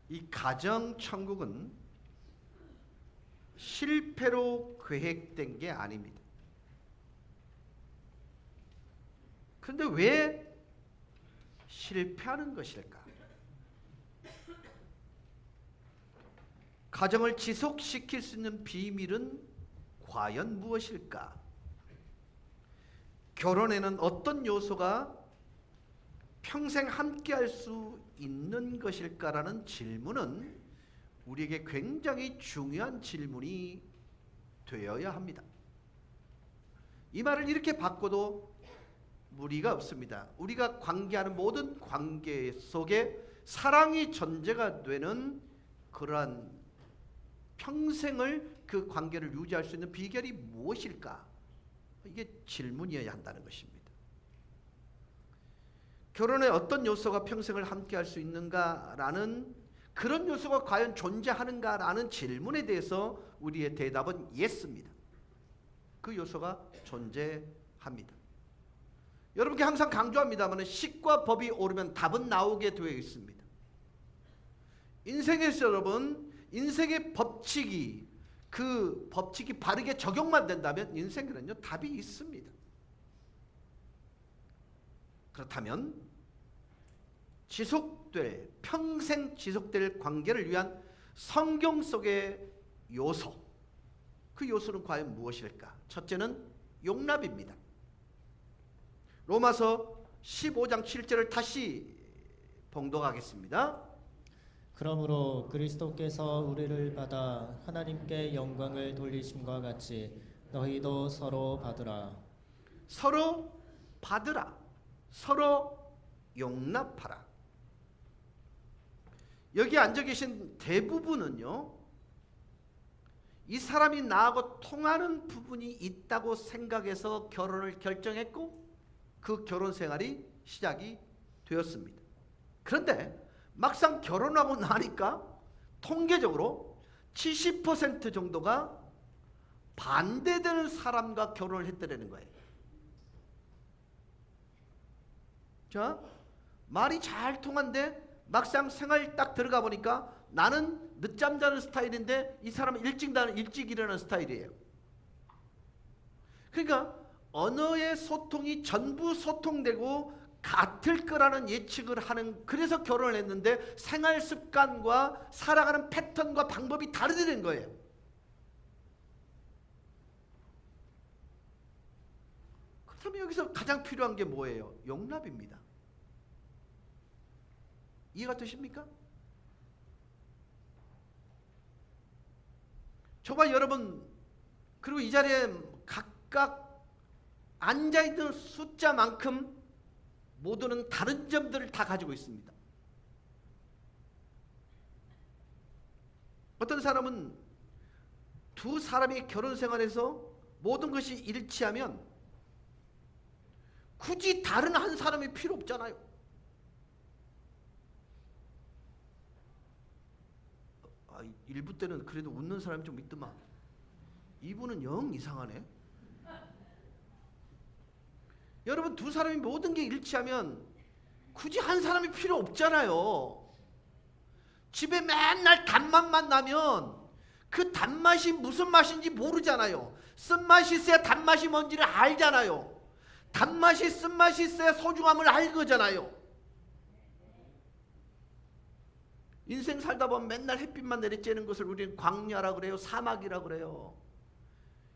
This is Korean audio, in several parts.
이 가정천국은 실패로 계획된 게 아닙니다. 그런데 왜 실패하는 것일까? 가정을 지속시킬 수 있는 비밀은 과연 무엇일까? 결혼에는 어떤 요소가 평생 함께할 수 있는 것일까라는 질문은 우리에게 굉장히 중요한 질문이 되어야 합니다. 이 말을 이렇게 바꿔도 무리가 없습니다. 우리가 관계하는 모든 관계 속에 사랑이 전제가 되는 그러한 평생을 그 관계를 유지할 수 있는 비결이 무엇일까? 이게 질문이어야 한다는 것입니다. 결혼에 어떤 요소가 평생을 함께할 수 있는가라는 그런 요소가 과연 존재하는가라는 질문에 대해서 우리의 대답은 예스입니다. 그 요소가 존재합니다. 여러분께 항상 강조합니다만 식과 법이 오르면 답은 나오게 되어 있습니다. 인생에서 여러분, 인생의 법칙이 그 법칙이 바르게 적용만 된다면 인생에는요 답이 있습니다. 그렇다면 지속될 평생 지속될 관계를 위한 성경 속의 요소, 그 요소는 과연 무엇일까? 첫째는 용납입니다. 로마서 15장 7절을 다시 봉독하겠습니다. 그러므로 그리스도께서 우리를 받아 하나님께 영광을 돌리심과 같이 너희도 서로 받으라. 서로 받으라. 서로 용납하라. 여기 앉아 계신 대부분은요, 이 사람이 나하고 통하는 부분이 있다고 생각해서 결혼을 결정했고 그 결혼 생활이 시작이 되었습니다. 그런데 막상 결혼하고 나니까 통계적으로 70% 정도가 반대되는 사람과 결혼을 했다는 거예요. 자, 말이 잘 통한데 막상 생활 딱 들어가 보니까 나는 늦잠 자는 스타일인데 이 사람은 일찍 일어나는 스타일이에요. 그러니까 언어의 소통이 전부 소통되고 같을 거라는 예측을 하는, 그래서 결혼을 했는데 생활 습관과 살아가는 패턴과 방법이 다르다는 거예요. 그렇다면 여기서 가장 필요한 게 뭐예요? 용납입니다. 이해가 되십니까? 저와 여러분, 그리고 이 자리에 각각 앉아있는 숫자만큼 모두는 다른 점들을 다 가지고 있습니다. 어떤 사람은 두 사람이 결혼 생활에서 모든 것이 일치하면 굳이 다른 한 사람이 필요 없잖아요. 일부 때는 그래도 웃는 사람이 좀 있더만 이분은 영 이상하네. 여러분, 두 사람이 모든 게 일치하면 굳이 한 사람이 필요 없잖아요. 집에 맨날 단맛만 나면 그 단맛이 무슨 맛인지 모르잖아요. 쓴맛이 있어야 단맛이 뭔지를 알잖아요. 단맛이 쓴맛이 있어야 소중함을 알 거잖아요. 인생 살다 보면 맨날 햇빛만 내리쬐는 것을 우리는 광야라 그래요. 사막이라 그래요.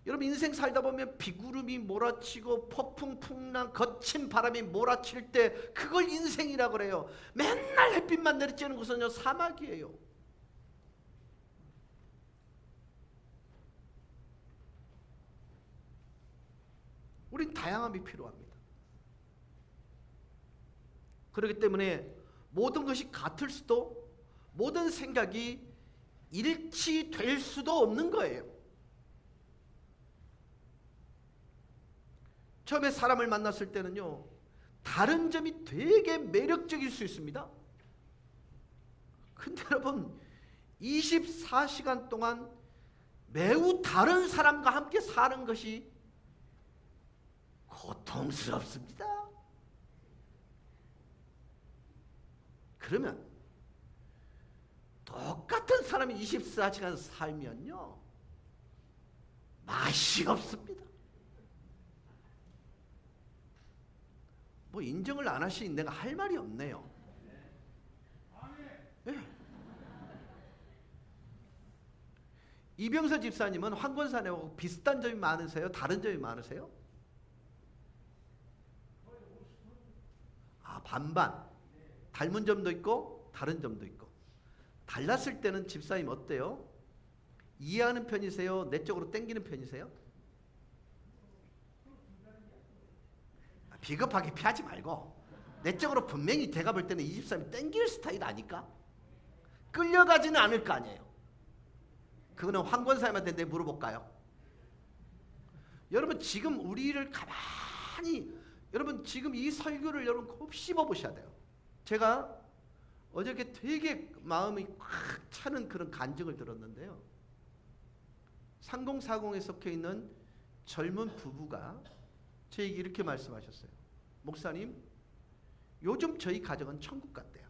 여러분, 인생 살다 보면 비구름이 몰아치고 폭풍 풍랑 거친 바람이 몰아칠 때 그걸 인생이라 그래요. 맨날 햇빛만 내리쬐는 것은요 사막이에요. 우린 다양함이 필요합니다. 그렇기 때문에 모든 것이 같을 수도, 모든 생각이 일치될 수도 없는 거예요. 처음에 사람을 만났을 때는요, 다른 점이 되게 매력적일 수 있습니다. 근데 여러분, 24시간 동안 매우 다른 사람과 함께 사는 것이 고통스럽습니다. 그러면 사람이 24시간 살면요 맛이 없습니다. 뭐 인정을 안 하시니 내가 할 말이 없네요. 네. 이병서 집사님은 황권사님하고 비슷한 점이 많으세요? 다른 점이 많으세요? 아, 반반. 닮은 점도 있고 다른 점도 있고. 달랐을 때는 집사님 어때요? 이해하는 편이세요? 내적으로 땡기는 편이세요? 비겁하게 피하지 말고 내적으로 분명히 제가 볼 때는 이 집사님이 땡길 스타일 아닐까? 끌려가지는 않을 거 아니에요. 그거는 황권사님한테 내가 물어볼까요? 여러분 지금 우리를 가만히 여러분 지금 이 설교를 여러분 꼭 씹어보셔야 돼요. 제가 어저께 되게 마음이 꽉 차는 그런 간증을 들었는데요. 3040에 속해 있는 젊은 부부가 저에게 이렇게 말씀하셨어요. 목사님, 요즘 저희 가정은 천국 같대요.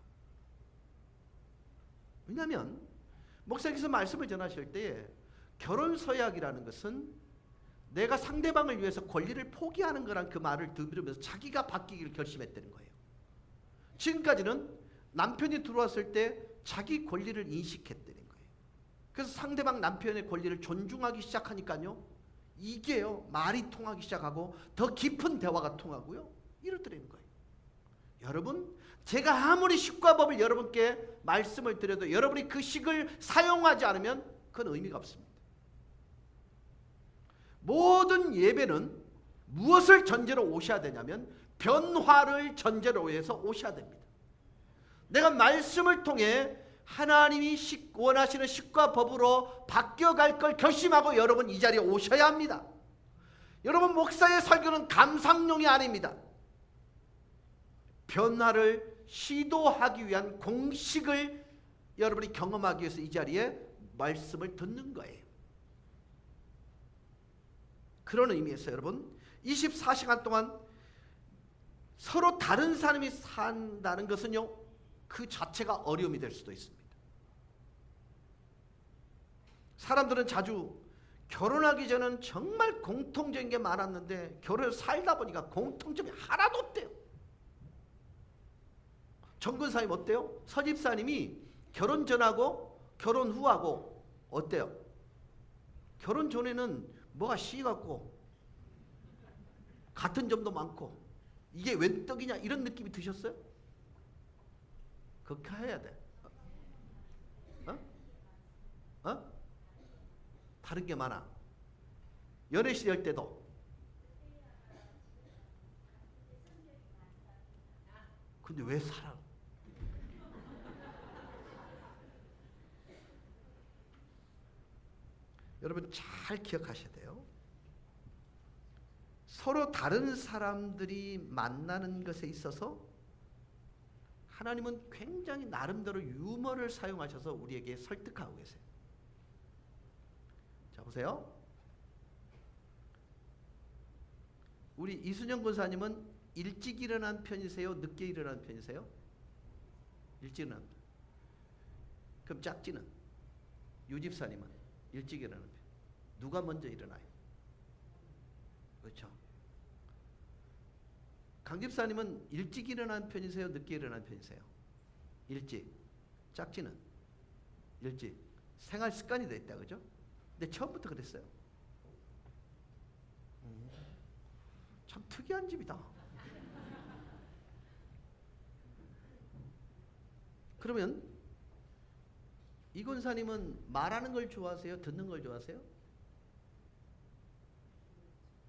왜냐하면 목사님께서 말씀을 전하실 때에 결혼 서약이라는 것은 내가 상대방을 위해서 권리를 포기하는 거란 그 말을 들으면서 자기가 바뀌기를 결심했다는 거예요. 지금까지는 남편이 들어왔을 때 자기 권리를 인식했다는 거예요. 그래서 상대방 남편의 권리를 존중하기 시작하니까요. 이게요. 말이 통하기 시작하고 더 깊은 대화가 통하고요. 이러더라는 거예요. 여러분 제가 아무리 식과 법을 여러분께 말씀을 드려도 여러분이 그 식을 사용하지 않으면 그건 의미가 없습니다. 모든 예배는 무엇을 전제로 오셔야 되냐면 변화를 전제로 해서 오셔야 됩니다. 내가 말씀을 통해 하나님이 원하시는 식과 법으로 바뀌어갈 걸 결심하고 여러분 이 자리에 오셔야 합니다. 여러분 목사의 설교는 감상용이 아닙니다. 변화를 시도하기 위한 공식을 여러분이 경험하기 위해서 이 자리에 말씀을 듣는 거예요. 그런 의미에서 여러분 24시간 동안 서로 다른 사람이 산다는 것은요 그 자체가 어려움이 될 수도 있습니다. 사람들은 자주 결혼하기 전에는 정말 공통적인 게 많았는데 결혼을 살다 보니까 공통점이 하나도 없대요. 정근사님 어때요? 서집사님이 결혼 전하고 결혼 후하고 어때요? 결혼 전에는 뭐가 씨 같고 같은 점도 많고 이게 웬 떡이냐 이런 느낌이 드셨어요? 그렇게 해야 돼. 다른 게 많아. 연애 시절 때도. 근데 왜 살아? 여러분 잘 기억하셔야 돼요. 서로 다른 사람들이 만나는 것에 있어서 하나님은 굉장히 나름대로 유머를 사용하셔서 우리에게 설득하고 계세요. 자 보세요. 우리 이순영 권사님은 일찍 일어난 편이세요? 늦게 일어난 편이세요? 일찍 일어난 편. 그럼 짝지는? 유집사님은 일찍 일어나는 편. 누가 먼저 일어나요? 그렇죠. 강집사님은 일찍 일어난 편이세요? 늦게 일어난 편이세요? 일찍. 짝지는? 일찍. 생활 습관이 돼 있다 그죠? 근데 처음부터 그랬어요. 참 특이한 집이다. 그러면 이 권사님은 말하는 걸 좋아하세요? 듣는 걸 좋아하세요?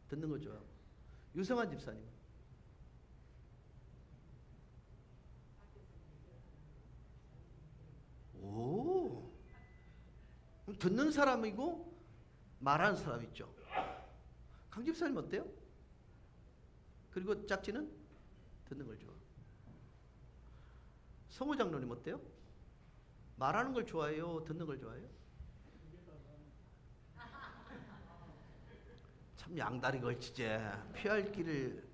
듣는 걸 좋아하고. 유성환 집사님. 오. 듣는 사람이고 말하는 사람 있죠. 강 집사님 어때요? 그리고 짝지는 듣는 걸 좋아. 성호 장로님 어때요? 말하는 걸 좋아해요? 듣는 걸 좋아해요? 참 양다리 걸치제 피할 길을.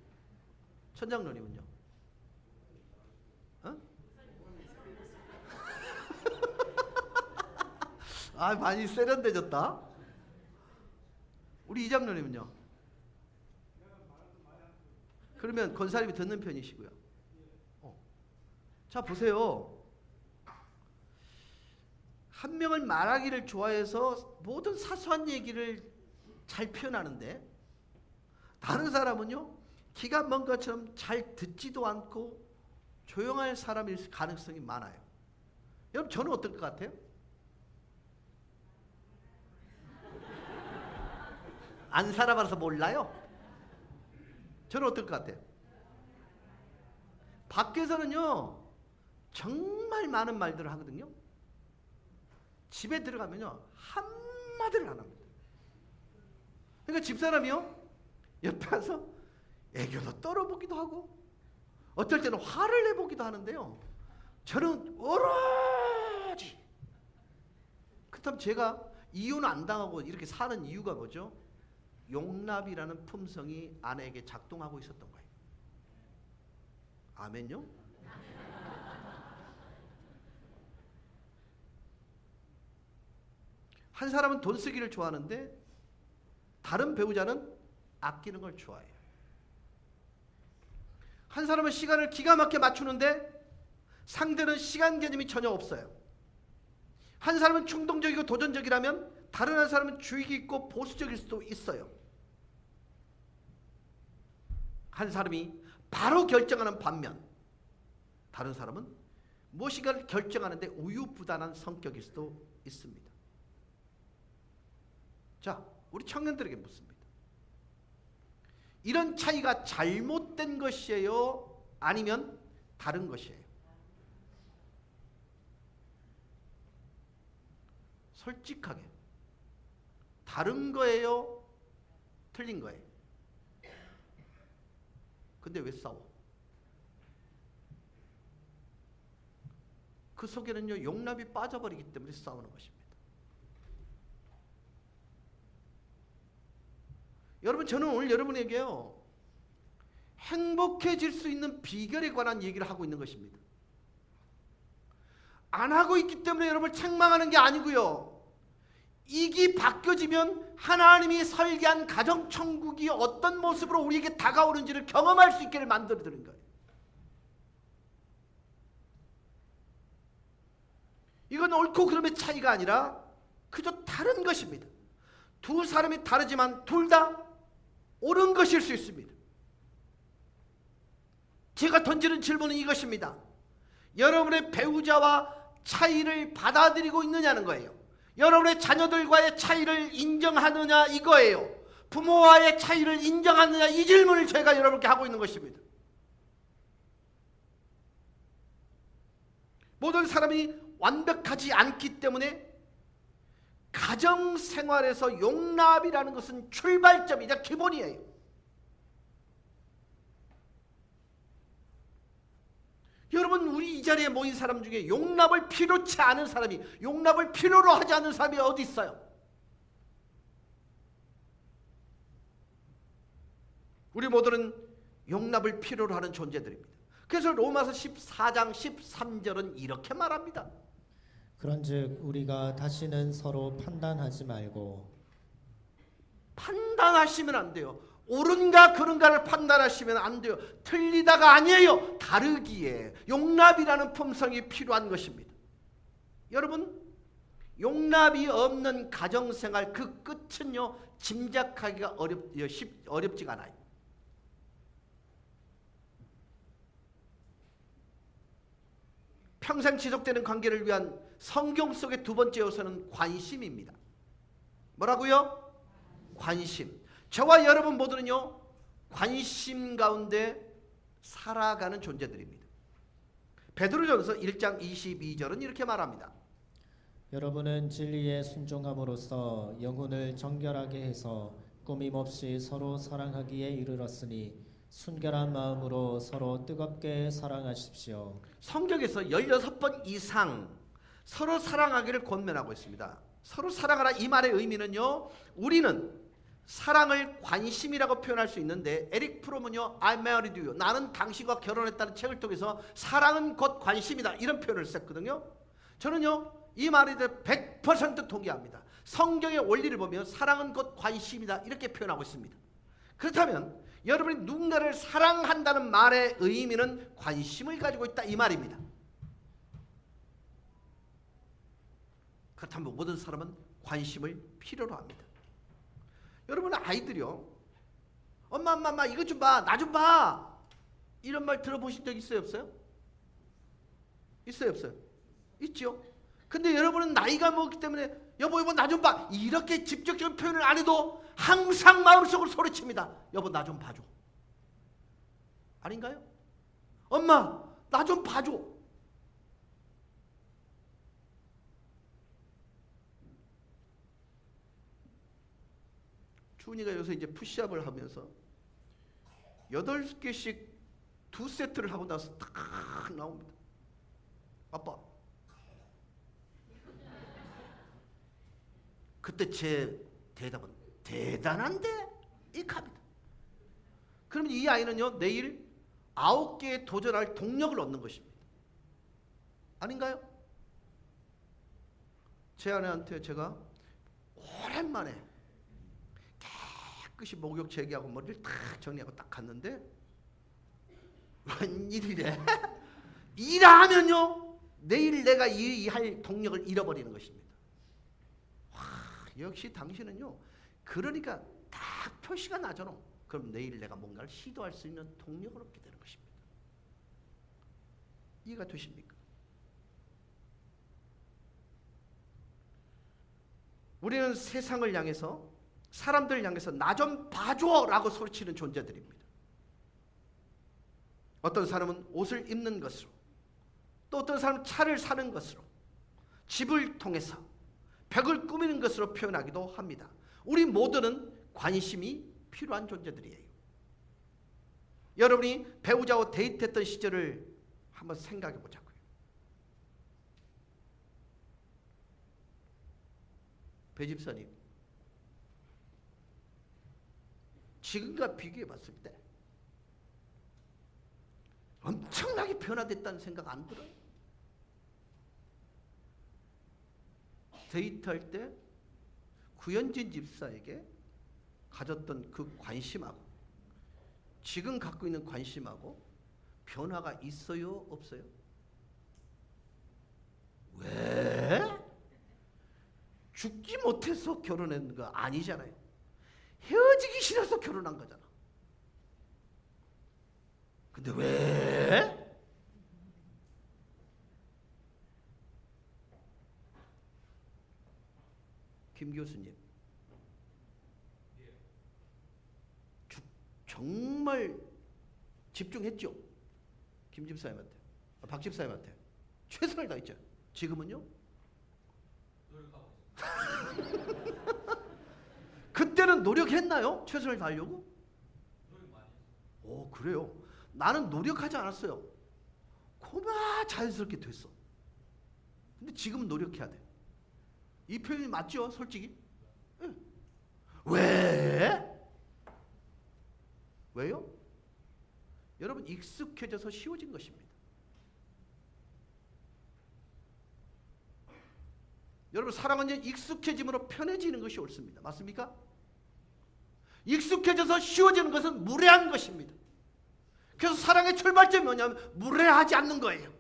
천장로님은요? 어? 아, 많이 세련되졌다. 우리 이장로님은요? 그러면 권사님이 듣는 편이시고요. 자, 보세요. 한 명은 말하기를 좋아해서 모든 사소한 얘기를 잘 표현하는데, 다른 사람은요, 기가 먼 것처럼 잘 듣지도 않고 조용할 사람일 가능성이 많아요. 여러분, 저는 어떨 것 같아요? 안 살아봐서 몰라요? 저는 어떨 것 같아요? 밖에서는요, 정말 많은 말들을 하거든요. 집에 들어가면요, 한마디를 안 합니다. 그러니까 집사람이요, 옆에 와서 애교도 떨어보기도 하고, 어떨 때는 화를 내보기도 하는데요, 저는 오로지. 그렇다면 제가 이혼 안 당하고 이렇게 사는 이유가 뭐죠? 용납이라는 품성이 아내에게 작동하고 있었던 거예요. 아멘요? 한 사람은 돈 쓰기를 좋아하는데 다른 배우자는 아끼는 걸 좋아해요. 한 사람은 시간을 기가 막히게 맞추는데 상대는 시간 개념이 전혀 없어요. 한 사람은 충동적이고 도전적이라면 다른 한 사람은 주의 깊고 보수적일 수도 있어요. 한 사람이 바로 결정하는 반면 다른 사람은 무엇인가를 결정하는데 우유부단한 성격일 수도 있습니다. 자, 우리 청년들에게 묻습니다. 이런 차이가 잘못된 것이에요? 아니면 다른 것이에요? 솔직하게 다른 거예요? 틀린 거예요? 근데 왜 싸워? 그 속에는요, 용납이 빠져버리기 때문에 싸우는 것입니다. 여러분, 저는 오늘 여러분에게요, 행복해질 수 있는 비결에 관한 얘기를 하고 있는 것입니다. 안 하고 있기 때문에 여러분을 책망하는 게 아니고요, 이게 바뀌어지면 하나님이 설계한 가정천국이 어떤 모습으로 우리에게 다가오는지를 경험할 수 있기를 만들어드린 거예요. 이건 옳고 그름의 차이가 아니라 그저 다른 것입니다. 두 사람이 다르지만 둘 다 옳은 것일 수 있습니다. 제가 던지는 질문은 이것입니다. 여러분의 배우자와 차이를 받아들이고 있느냐는 거예요. 여러분의 자녀들과의 차이를 인정하느냐 이거예요. 부모와의 차이를 인정하느냐 이 질문을 제가 여러분께 하고 있는 것입니다. 모든 사람이 완벽하지 않기 때문에 가정생활에서 용납이라는 것은 출발점이자 기본이에요. 여러분, 우리 이 자리에 모인 사람 중에 용납을 필요치 않은 사람이, 용납을 필요로 하지 않는 사람이 어디 있어요? 우리 모두는 용납을 필요로 하는 존재들입니다. 그래서 로마서 14장 13절은 이렇게 말합니다. 그런즉 우리가 다시는 서로 판단하지 말고. 판단하시면 안 돼요. 옳은가 그른가를 판단하시면 안 돼요. 틀리다가 아니에요. 다르기에 용납이라는 품성이 필요한 것입니다. 여러분, 용납이 없는 가정생활 그 끝은요, 짐작하기가 어렵지가 않아요. 평생 지속되는 관계를 위한 성경 속의 두 번째 요소는 관심입니다. 뭐라고요? 관심. 저와 여러분 모두는요, 관심 가운데 살아가는 존재들입니다. 베드로전서 1장 22절은 이렇게 말합니다. 여러분은 진리에 순종함으로써 영혼을 정결하게 해서 꾸밈없이 서로 사랑하기에 이르렀으니 순결한 마음으로 서로 뜨겁게 사랑하십시오. 성경에서 16번 이상 서로 사랑하기를 권면하고 있습니다. 서로 사랑하라 이 말의 의미는요, 우리는 사랑을 관심이라고 표현할 수 있는데, 에릭 프롬은요, I married you, 나는 당신과 결혼했다는 책을 통해서 사랑은 곧 관심이다 이런 표현을 썼거든요. 저는요, 이 말에 대해 100% 동의합니다. 성경의 원리를 보면 사랑은 곧 관심이다 이렇게 표현하고 있습니다. 그렇다면 여러분이 누군가를 사랑한다는 말의 의미는 관심을 가지고 있다 이 말입니다. 그렇다면 모든 사람은 관심을 필요로 합니다. 여러분 아이들이요, 엄마 이것 좀 봐, 나 좀 봐, 이런 말 들어보신 적 있어요 없어요? 있어요 없어요? 있죠. 근데 여러분은 나이가 먹기 때문에 여보 나 좀 봐 이렇게 직접적인 표현을 안 해도 항상 마음속으로 소리칩니다. 여보 나 좀 봐줘. 아닌가요? 엄마 나 좀 봐줘. 주은이가 요새 이제 푸시업을 하면서 8개씩 2세트를 하고 나서 딱 나옵니다. 아빠. 그때 제 대답은 대단한데? 이겁니다. 그러면 이 아이는요 내일 9개에 도전할 동력을 얻는 것입니다. 아닌가요? 제 아내한테 제가 오랜만에 깨끗이 목욕 제기하고 머리를 딱 정리하고 딱 갔는데 웬일이래? 일하면요 내일 내가 이 할 동력을 잃어버리는 것입니다. 와, 역시 당신은요 그러니까 딱 표시가 나잖아. 그럼 내일 내가 뭔가를 시도할 수 있는 동력을 얻게 되는 것입니다. 이해가 되십니까? 우리는 세상을 향해서 사람들을 향해서 나 좀 봐줘 라고 소리치는 존재들입니다. 어떤 사람은 옷을 입는 것으로, 또 어떤 사람은 차를 사는 것으로, 집을 통해서 벽을 꾸미는 것으로 표현하기도 합니다. 우리 모두는 관심이 필요한 존재들이에요. 여러분이 배우자와 데이트했던 시절을 한번 생각해 보자고요. 배 집사님, 지금과 비교해 봤을 때 엄청나게 변화됐다는 생각 안 들어요? 데이트할 때 구현진 집사에게 가졌던 그 관심하고 지금 갖고 있는 관심하고 변화가 있어요? 없어요? 왜? 죽지 못해서 결혼한 거 아니잖아요. 헤어지기 싫어서 결혼한 거잖아. 근데 왜? 김 교수님, 정말 집중했죠? 김 집사님한테, 박 집사님한테 최선을 다했죠. 지금은요? 그때는 노력했나요? 최선을 다하려고? 오, 그래요? 나는 노력하지 않았어요. 고마 자연스럽게 됐어. 근데 지금은 노력해야 돼. 이 표현이 맞죠? 솔직히? 네. 왜? 왜요? 여러분 익숙해져서 쉬워진 것입니다. 여러분 사랑은 익숙해짐으로 편해지는 것이 옳습니다. 맞습니까? 익숙해져서 쉬워지는 것은 무례한 것입니다. 그래서 사랑의 출발점이 뭐냐면 무례하지 않는 거예요.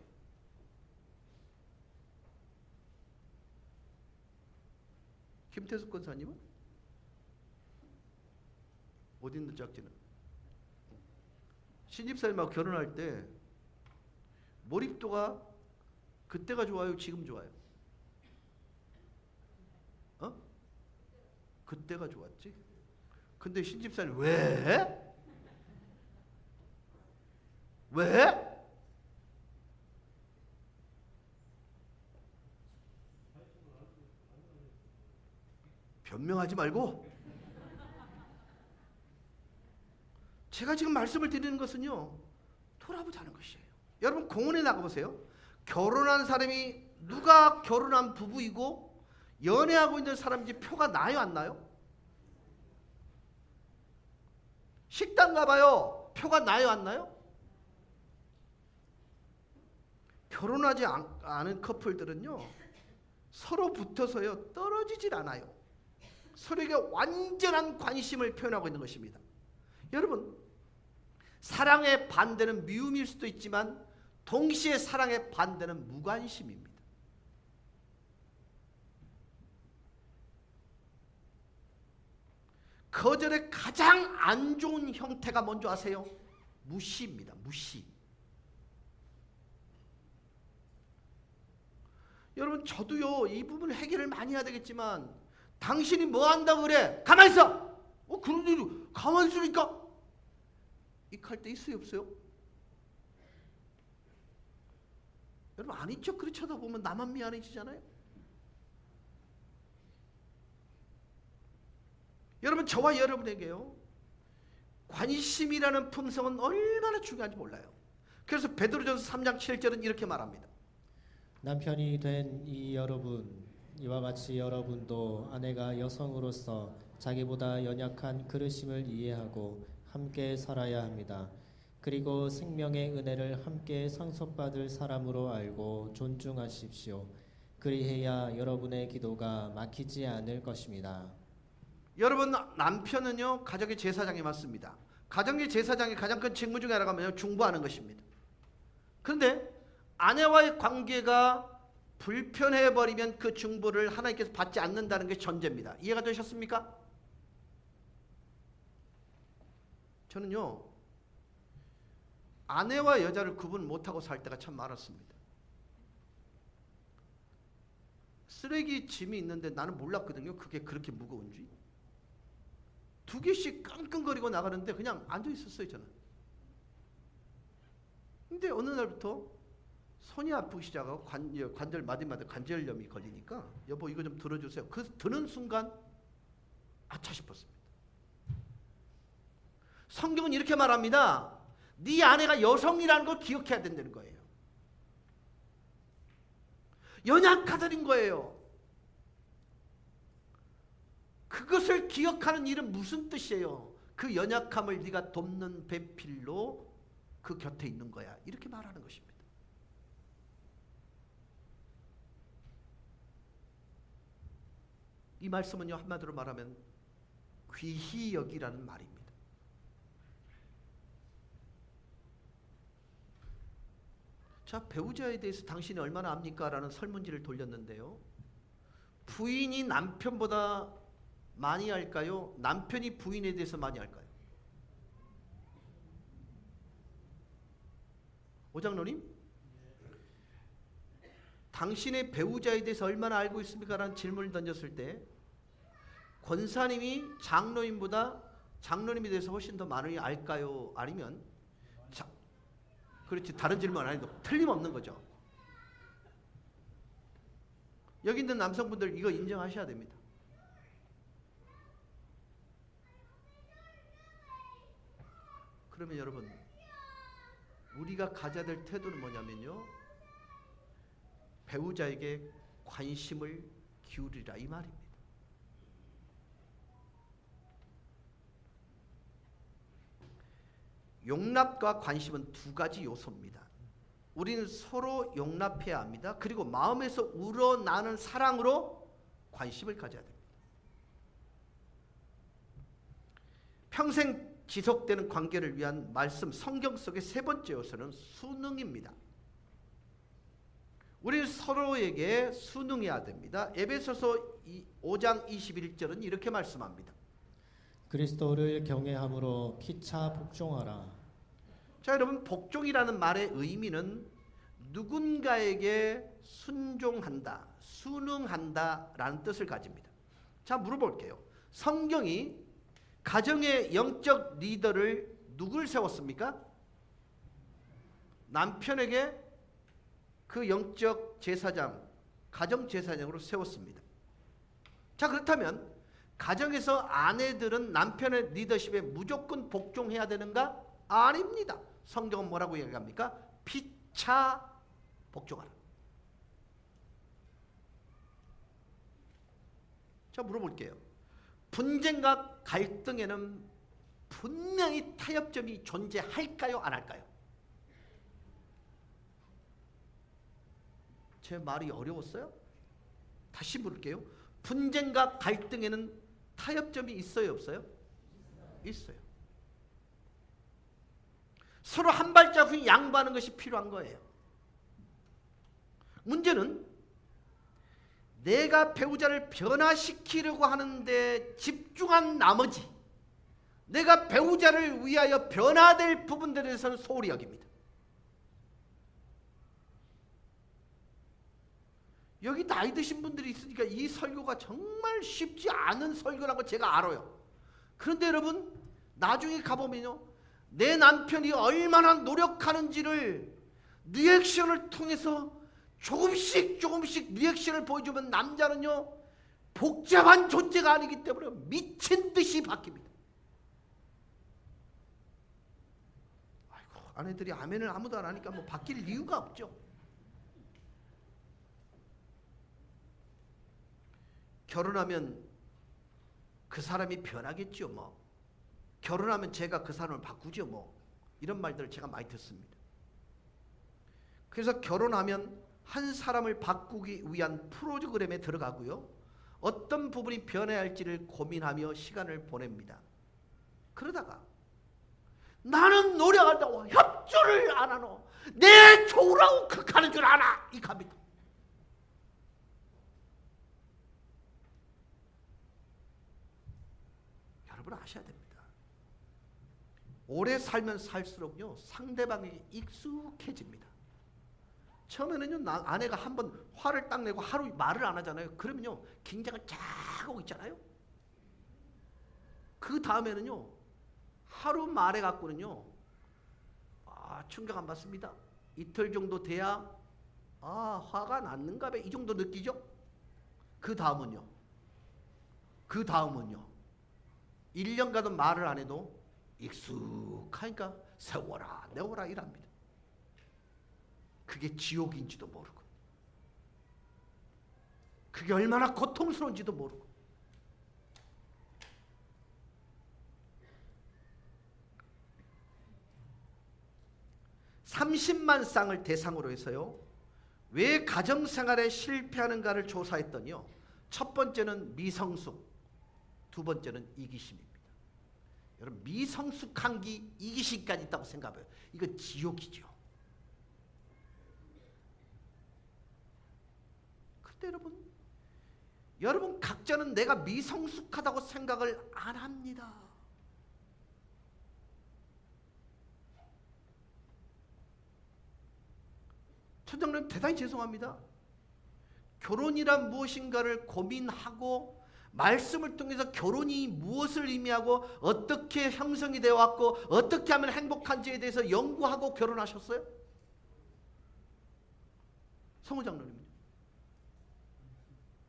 김태숙 권사님은? 어디 있는 짝지는? 신집사님하고 결혼할 때 몰입도가 그때가 좋아요? 지금 좋아요? 그때가 좋았지? 근데 신집사님 왜? 왜? 변명하지 말고 제가 지금 말씀을 드리는 것은요 돌아보자는 것이에요. 여러분 공원에 나가보세요. 결혼한 사람이 누가 결혼한 부부이고 연애하고 있는 사람인지 표가 나요 안 나요? 식당 가봐요. 표가 나요 안 나요? 결혼하지 않은 커플들은요 서로 붙어서요 떨어지질 않아요. 서로에게 완전한 관심을 표현하고 있는 것입니다. 여러분, 사랑의 반대는 미움일 수도 있지만 동시에 사랑의 반대는 무관심입니다. 거절의 가장 안 좋은 형태가 뭔지 아세요? 무시입니다. 무시. 여러분, 저도요 이 부분을 해결을 많이 해야 되겠지만, 당신이 뭐 한다고 그래? 가만히 있어. 그런 일이 가만히 있으니까 이할 때 있어요, 없어요? 여러분, 아닌 척 그리 쳐다보면 나만 미안해지잖아요. 여러분, 저와 여러분에게요 관심이라는 품성은 얼마나 중요한지 몰라요. 그래서 베드로전서 3장 7절은 이렇게 말합니다. 남편이 된 이 여러분, 이와 같이 여러분도 아내가 여성으로서 자기보다 연약한 그릇임을 이해하고 함께 살아야 합니다. 그리고 생명의 은혜를 함께 상속받을 사람으로 알고 존중하십시오. 그리해야 여러분의 기도가 막히지 않을 것입니다. 여러분, 남편은요 가정의 제사장이 맞습니다. 가정의 제사장의 가장 큰 직무 중에 하나가 뭐냐면 중보하는 것입니다. 그런데 아내와의 관계가 불편해버리면 그 중보를 하나님께서 받지 않는다는 게 전제입니다. 이해가 되셨습니까? 저는요 아내와 여자를 구분 못하고 살 때가 참 많았습니다. 쓰레기 짐이 있는데 나는 몰랐거든요, 그게 그렇게 무거운지. 2개씩 끙끙거리고 나가는데 그냥 앉아있었어요, 저는. 근데 어느 날부터 손이 아프기 시작하고 관절 마디마디 관절염이 걸리니까 여보 이거 좀 들어주세요. 그 드는 순간 아차 싶었습니다. 성경은 이렇게 말합니다. 네 아내가 여성이라는 걸 기억해야 된다는 거예요. 연약하다는 거예요. 그것을 기억하는 일은 무슨 뜻이에요? 그 연약함을 네가 돕는 배필로 그 곁에 있는 거야. 이렇게 말하는 것입니다. 이 말씀은요 한마디로 말하면 귀히 여기라는 말입니다. 자, 배우자에 대해서 당신이 얼마나 압니까? 라는 설문지를 돌렸는데요, 부인이 남편보다 많이 할까요? 남편이 부인에 대해서 많이 할까요? 오장로님, 당신의 배우자에 대해서 얼마나 알고 있습니까? 라는 질문을 던졌을 때 권사님이 장로님보다 장로님에 대해서 훨씬 더 많이 알까요? 아니면 그렇지, 다른 질문 안 해도 틀림없는 거죠. 여기 있는 남성분들 이거 인정하셔야 됩니다. 그러면 여러분, 우리가 가져야 될 태도는 뭐냐면요, 배우자에게 관심을 기울이라 이 말입니다. 용납과 관심은 두 가지 요소입니다. 우리는 서로 용납해야 합니다. 그리고 마음에서 우러나는 사랑으로 관심을 가져야 됩니다. 평생 지속되는 관계를 위한 말씀, 성경 속의 세 번째 요소는 순응입니다. 우리는 서로에게 순응해야 됩니다. 에베소서 5장 21절은 이렇게 말씀합니다. 그리스도를 경외함으로 피차 복종하라. 자, 여러분, 복종이라는 말의 의미는 누군가에게 순종한다, 순응한다 라는 뜻을 가집니다. 자, 물어볼게요. 성경이 가정의 영적 리더를 누굴 세웠습니까? 남편에게 그 영적 제사장, 가정 제사장으로 세웠습니다. 자, 그렇다면 가정에서 아내들은 남편의 리더십에 무조건 복종해야 되는가? 아닙니다. 성경은 뭐라고 얘기합니까? 피차 복종하라. 자, 물어볼게요. 분쟁과 갈등에는 분명히 타협점이 존재할까요? 안 할까요? 제 말이 어려웠어요? 다시 물을게요. 분쟁과 갈등에는 타협점이 있어요, 없어요? 있어요. 서로 한 발자국 양보하는 것이 필요한 거예요. 문제는 내가 배우자를 변화시키려고 하는데 집중한 나머지 내가 배우자를 위하여 변화될 부분들에 대해서는 소홀히 여깁니다. 여기 나이 드신 분들이 있으니까 이 설교가 정말 쉽지 않은 설교라고 제가 알아요. 그런데 여러분 나중에 가보면요, 내 남편이 얼마나 노력하는지를 리액션을 통해서 조금씩 리액션을 보여주면 남자는요 복잡한 존재가 아니기 때문에 미친 듯이 바뀝니다. 아이고, 아내들이 아멘을 아무도 안 하니까 뭐 바뀔 이유가 없죠. 결혼하면 그 사람이 변하겠죠. 뭐 결혼하면 제가 그 사람을 바꾸죠. 뭐 이런 말들을 제가 많이 듣습니다. 그래서 결혼하면 한 사람을 바꾸기 위한 프로그램에 들어가고요, 어떤 부분이 변해야 할지를 고민하며 시간을 보냅니다. 그러다가 나는 노력한다고 협조를 안 하노, 내 좋으라고 극하는 줄 아나, 이 갑니다. 여러분 아셔야 됩니다. 오래 살면 살수록요 상대방이 익숙해집니다. 처음에는요 아내가 한번 화를 딱 내고 하루 말을 안 하잖아요. 그러면요 긴장을 쫙 하고 있잖아요. 그 다음에는요 하루 말해 갖고는요 충격 안 받습니다. 이틀 정도 돼야 화가 났는가 봐, 이 정도 느끼죠. 그 다음은요 1년간도 말을 안 해도 익숙하니까 세워라 내워라 이랍니다. 그게 지옥인지도 모르고 그게 얼마나 고통스러운지도 모르고. (30만) 쌍을 대상으로 해서요 왜 가정생활에 실패하는가를 조사했더니요, 첫 번째는 미성숙, 두 번째는 이기심입니다. 여러분 미성숙한 게 이기심까지 있다고 생각해요. 이거 지옥이죠. 근데 여러분 각자는 내가 미성숙하다고 생각을 안 합니다. 천장님 대단히 죄송합니다. 결혼이란 무엇인가를 고민하고 말씀을 통해서 결혼이 무엇을 의미하고 어떻게 형성이 되어 왔고 어떻게 하면 행복한지에 대해서 연구하고 결혼하셨어요? 성우 장로님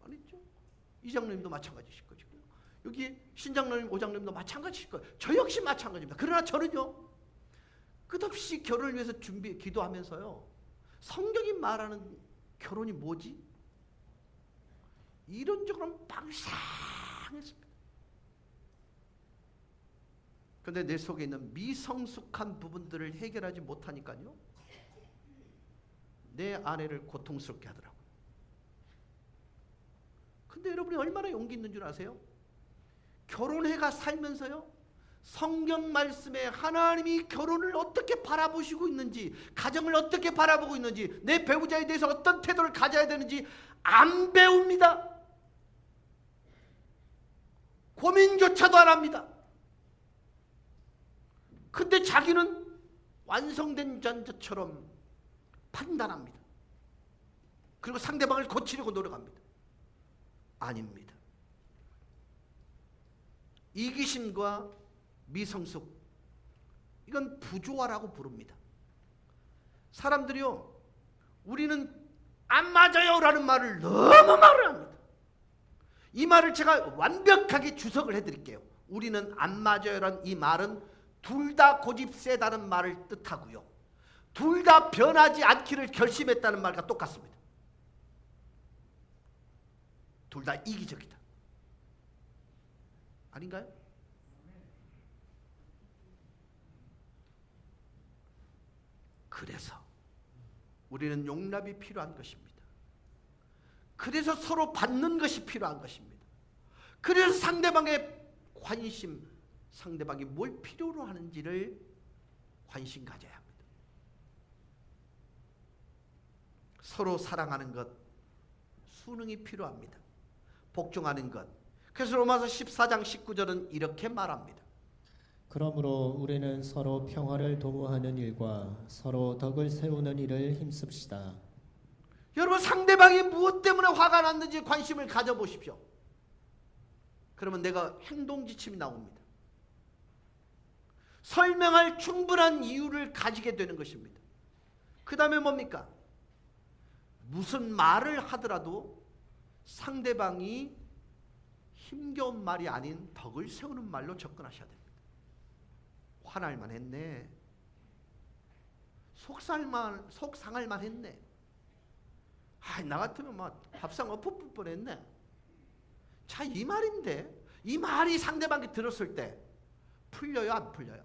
아니죠? 이 장로님도 마찬가지실 거죠. 여기 신 장로님, 오 장로님도 마찬가지실 거예요. 저 역시 마찬가지입니다. 그러나 저는요 끝없이 결혼을 위해서 기도하면서요 성경이 말하는 결혼이 뭐지? 이론적으로는 빵상했습니다. 그런데 내 속에 있는 미성숙한 부분들을 해결하지 못하니까요 내 아내를 고통스럽게 하더라고요. 근데 여러분이 얼마나 용기 있는 줄 아세요? 결혼해가 살면서요 성경 말씀에 하나님이 결혼을 어떻게 바라보시고 있는지, 가정을 어떻게 바라보고 있는지, 내 배우자에 대해서 어떤 태도를 가져야 되는지 안 배웁니다. 고민조차도 안 합니다. 근데 자기는 완성된 전자처럼 판단합니다. 그리고 상대방을 고치려고 노력합니다. 아닙니다. 이기심과 미성숙, 이건 부조화라고 부릅니다. 사람들이요 우리는 안 맞아요 라는 말을 너무 말을 합니다. 이 말을 제가 완벽하게 주석을 해드릴게요. 우리는 안 맞아요 라는 이 말은 둘 다 고집 세다는 말을 뜻하고요, 둘 다 변하지 않기를 결심했다는 말과 똑같습니다. 둘 다 이기적이다. 아닌가요? 그래서 우리는 용납이 필요한 것입니다. 그래서 서로 받는 것이 필요한 것입니다. 그래서 상대방의 관심, 상대방이 뭘 필요로 하는지를 관심 가져야 합니다. 서로 사랑하는 것, 순응이 필요합니다. 복종하는 것. 그래서 로마서 14장 19절은 이렇게 말합니다. 그러므로 우리는 서로 평화를 도모하는 일과 서로 덕을 세우는 일을 힘씁시다. 여러분, 상대방이 무엇 때문에 화가 났는지 관심을 가져보십시오. 그러면 내가 행동지침이 나옵니다. 설명할 충분한 이유를 가지게 되는 것입니다. 그 다음에 뭡니까? 무슨 말을 하더라도 상대방이 힘겨운 말이 아닌 덕을 세우는 말로 접근하셔야 됩니다. 화날만 했네. 속상할만 했네. 나 같으면 막 밥상 엎어볼 뻔했네. 자, 이 말인데 이 말이 상대방이 들었을 때 풀려요, 안 풀려요?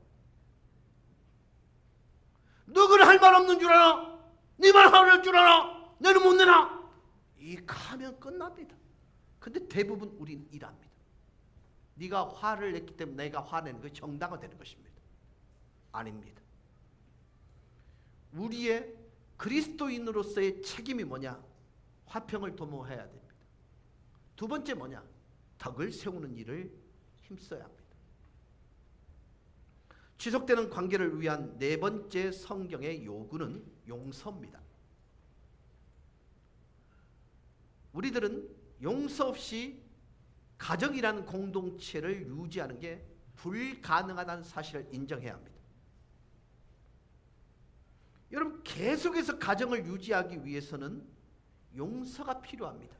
너는 할 말 없는 줄 알아? 네 말 하는 줄 알아? 너는 못 내나? 이렇게 하면 끝납니다. 근데 대부분 우리는 이랍니다. 네가 화를 냈기 때문에 내가 화내는 것이 정당화되는 것입니다. 아닙니다. 우리의 그리스도인으로서의 책임이 뭐냐? 화평을 도모해야 됩니다. 두 번째 뭐냐? 덕을 세우는 일을 힘써야 합니다. 지속되는 관계를 위한 네 번째 성경의 요구는 용서입니다. 우리들은 용서 없이 가정이라는 공동체를 유지하는 게 불가능하다는 사실을 인정해야 합니다. 여러분, 계속해서 가정을 유지하기 위해서는 용서가 필요합니다.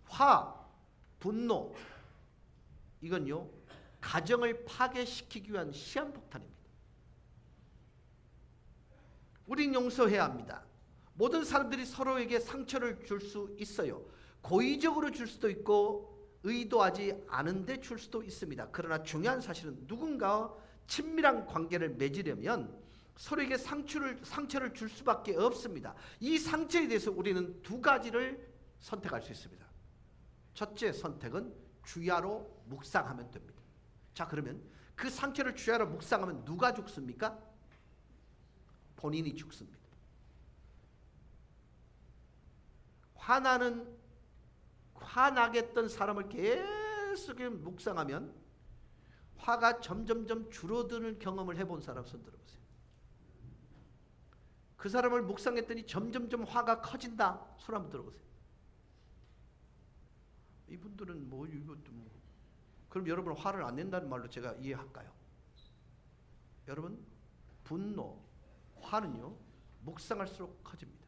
화, 분노, 이건요 가정을 파괴시키기 위한 시한폭탄입니다. 우린 용서해야 합니다. 모든 사람들이 서로에게 상처를 줄 수 있어요. 고의적으로 줄 수도 있고 의도하지 않은데 줄 수도 있습니다. 그러나 중요한 사실은 누군가와 친밀한 관계를 맺으려면 서로에게 상처를 줄 수밖에 없습니다. 이 상처에 대해서 우리는 두 가지를 선택할 수 있습니다. 첫째 선택은 주야로 묵상하면 됩니다. 자, 그러면 그 상처를 주야로 묵상하면 누가 죽습니까? 본인이 죽습니다. 화나겠던 사람을 계속 묵상하면 화가 점점점 줄어드는 경험을 해본 사람 손 들어보세요. 그 사람을 묵상했더니 점점점 화가 커진다. 손 한번 들어보세요. 이분들은 이것도 그럼 여러분 화를 안 낸다는 말로 제가 이해할까요? 여러분, 분노, 화는요 묵상할수록 커집니다.